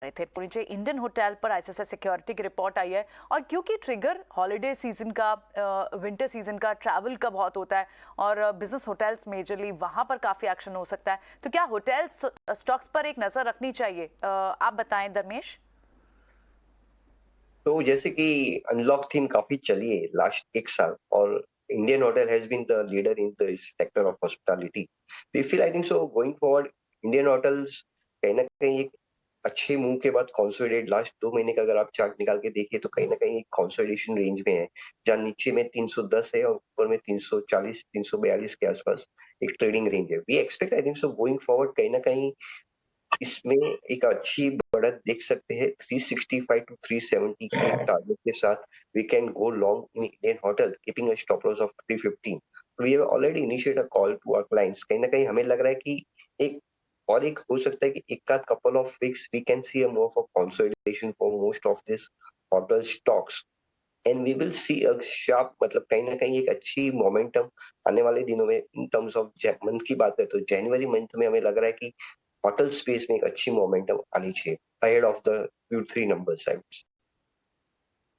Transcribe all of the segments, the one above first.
रहे थे। नीचे इंडियन होटल पर आईसीआईसीआई सिक्योरिटी की रिपोर्ट आई है और क्योंकि ट्रिगर हॉलिडे सीजन का, विंटर सीजन का, ट्रैवल का बहुत होता है और बिजनेस होटल्स मेजरली वहां पर काफी एक्शन हो सकता है, तो क्या होटल्स स्टॉक्स पर एक नजर रखनी चाहिए? आप बताएं धर्मेश। तो जैसे कि अनलॉक थीम काफी चली है लास्ट एक साल और Indian Hotel has been the leader in the sector of hospitality. We feel I think so going forward Indian Hotels कहीं ना कहीं एक अच्छे मूव के बाद कंसोलिडेट लास्ट 2 महीने का अगर आप चार्ट निकाल के देखिए तो कहीं ना कहीं कंसोलिडेशन रेंज में है, जहाँ नीचे में 310 है और ऊपर में 340 342 के आसपास एक ट्रेडिंग रेंज है। We expect I think so going forward कहीं ना कहीं इसमें एक अच्छी बढ़त देख सकते हैं। 365 टू 370 के टारगेट के साथ we can go long in Indian Hotel keeping a stop loss of 315। We have already initiate a call to our clients. कहीं ना कहीं हमें लग रहा है कि एक हो सकता है कि एक आध couple of weeks we can see a move of consolidation for most of this hotel stocks and we will see a sharp, मतलब कहीं ना कहीं एक अच्छी मोमेंटम आने वाले दिनों में। इन टर्म्स ऑफ मंथ की बात करें तो जनवरी मंथ में हमें लग रहा है कि होटल स्पेस में एक अच्छी मोमेंटम आनी चाहिए ahead of the Q3 numbers.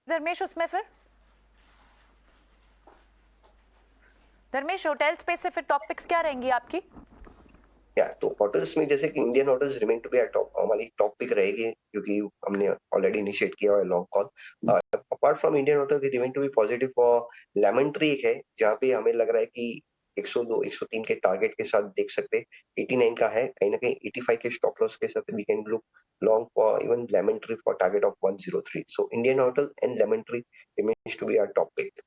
Dharmesh उसमें फिर धर्मेश होटल स्पेस से फिर टॉपिक्स क्या रहेंगी आपकी? या तो होटल्स में जैसे कि Indian Hotels remain to be a top, हमारी टॉप पिक रहेगी क्योंकि हमने ऑलरेडी इनिशिएट किया है long call. Apart from Indian Hotel we remain to be positive for Lemon Tree है, जहाँ पे हमें लग रहा है कि 102 103 के टारगेट के साथ देख सकते हैं। 89 का है, कहीं ना कहीं 85 के स्टॉप लॉस के साथ we can look long for even Lemon Tree for target of 103। So Indian Hotel and Lemon Tree remains to be our top pick.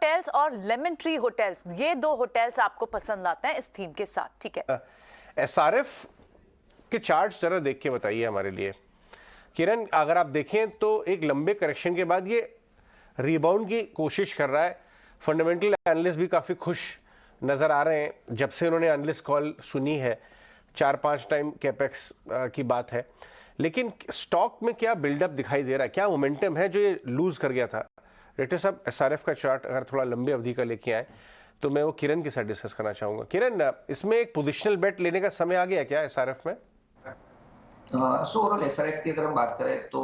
Hotels और लेमन ट्री होटल्स, ये दो होटल्स आपको पसंद आते हैं इस थीम के साथ, ठीक है? एसआरएफ के चार्ट्स जरा देख के बताइए हमारे लिए किरण। अगर आप देखें तो एक लंबे करेक्शन के बाद ये रीबाउंड की कोशिश कर रहा है। फंडामेंटल एनालिस्ट भी काफ़ी खुश नज़र आ रहे हैं जब से उन्होंने एनालिस्ट कॉल सुनी है। 4-5 टाइम कैपेक्स की बात है, लेकिन स्टॉक में क्या बिल्डअप दिखाई दे रहा है, क्या मोमेंटम है जो ये लूज कर गया था? रेटे साहब एसआरएफ का चार्ट अगर थोड़ा लंबी अवधि का लेके आए तो मैं वो किरण के साथ डिस्कस करना चाहूंगा। किरण, इसमें एक पोजिशनल बेट लेने का समय आ गया क्या एसआरएफ में? सो ओवरऑल एसआरएफ की अगर हम बात करें तो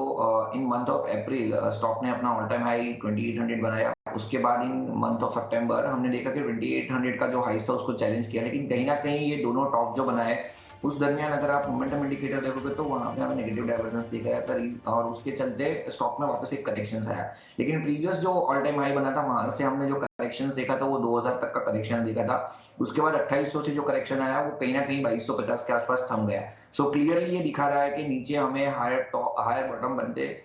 इन मंथ ऑफ अप्रैल स्टॉक ने अपना ऑल टाइम हाई 2800 बनाया। उसके बाद इन मंथ ऑफ सितंबर हमने देखा कि 2800 का जो हाई था उसको चैलेंज किया, लेकिन कहीं ना कहीं ये दोनों टॉप जो बनाए उस दरमियान अगर आप मोमेंटम इंडिकेटर देखोगे तो वहां पे हमें नेगेटिव डाइवर्जेंस दिख रहा था और उसके चलते स्टॉक में वापस एक करेक्शन आया। लेकिन प्रीवियस जो ऑल टाइम हाई बना था वहां से हमने जो करेक्शन देखा था वो 2000 तक का करेक्शन देखा था। उसके बाद 2800 से जो करेक्शन आया वो कहीं ना कहीं 2250 के आसपास थम गया। सो क्लियरली ये दिखा रहा है कि नीचे हमें हायर बॉटम बनते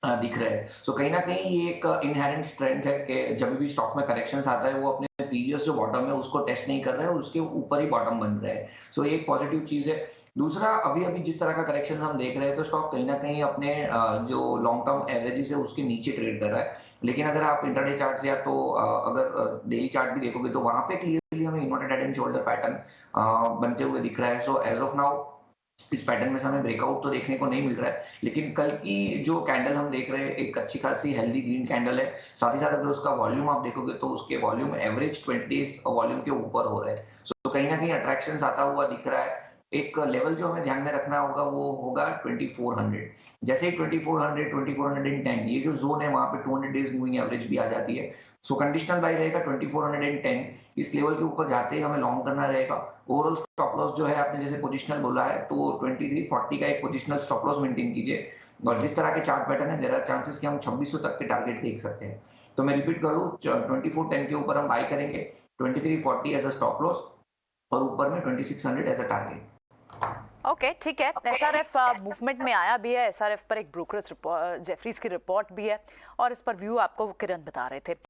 दिख रहे हैं। सो कहीं ना कहीं ये एक इनहेरेंट स्ट्रेंथ है कि जब भी स्टॉक में करेक्शन आता है वो अपने प्रीवियस जो बॉटम है उसको टेस्ट नहीं कर रहे हैं, उसके ऊपर ही बॉटम बन रहे हैं। सो ये एक पॉजिटिव चीज है। दूसरा, अभी अभी जिस तरह का करेक्शन हम देख रहे हैं तो स्टॉक कहीं ना कहीं अपने जो लॉन्ग टर्म एवरेजेस है उसके नीचे ट्रेड कर रहा है। लेकिन अगर आप इंटरडे चार्ट या तो अगर डेली चार्ट भी देखोगे तो वहां पे क्लियरली हमें inverted head and shoulder pattern बनते हुए दिख रहा है। सो एज ऑफ नाउ इस पैटर्न में से हमें ब्रेकआउट तो देखने को नहीं मिल रहा है, लेकिन कल की जो कैंडल हम देख रहे हैं एक अच्छी खासी हेल्दी ग्रीन कैंडल है। साथ ही साथ अगर उसका वॉल्यूम आप देखोगे तो उसके वॉल्यूम एवरेज 20 डेज वॉल्यूम के ऊपर हो रहे हैं। सो कहीं ना कहीं अट्रैक्शन आता हुआ दिख रहा है। एक लेवल जो हमें ध्यान में रखना होगा वो होगा 2400। जैसे ही 2400 2410 ये जो जोन है वहां पे 200 डेज मूविंग एवरेज भी आ जाती है। सो कंडीशनल बाय रहेगा 2410। इस लेवल के ऊपर जाते ही हमें लॉन्ग करना रहेगा। ओवरऑल स्टॉप लॉस जो है आपने जैसे पोजिशनल बोला है तो 2340 का एक पोजिशनल स्टॉप लॉस मेंटेन कीजिए। और जिस तरह के चार्ट पैटर्न है देयर आर चांसेस कि हम 2600 तक के टारगेट देख सकते हैं। तो मैं रिपीट करूं, 2410 के ऊपर हम बाय करेंगे, 2340 एज अ स्टॉप लॉस और ऊपर में 2600 एज अ टारगेट। ओके, ठीक है। एसआरएफ मूवमेंट में आया भी है। एसआरएफ पर एक ब्रोकरेज रिपोर्ट, जेफरीज की रिपोर्ट भी है और इस पर व्यू आपको किरण बता रहे थे।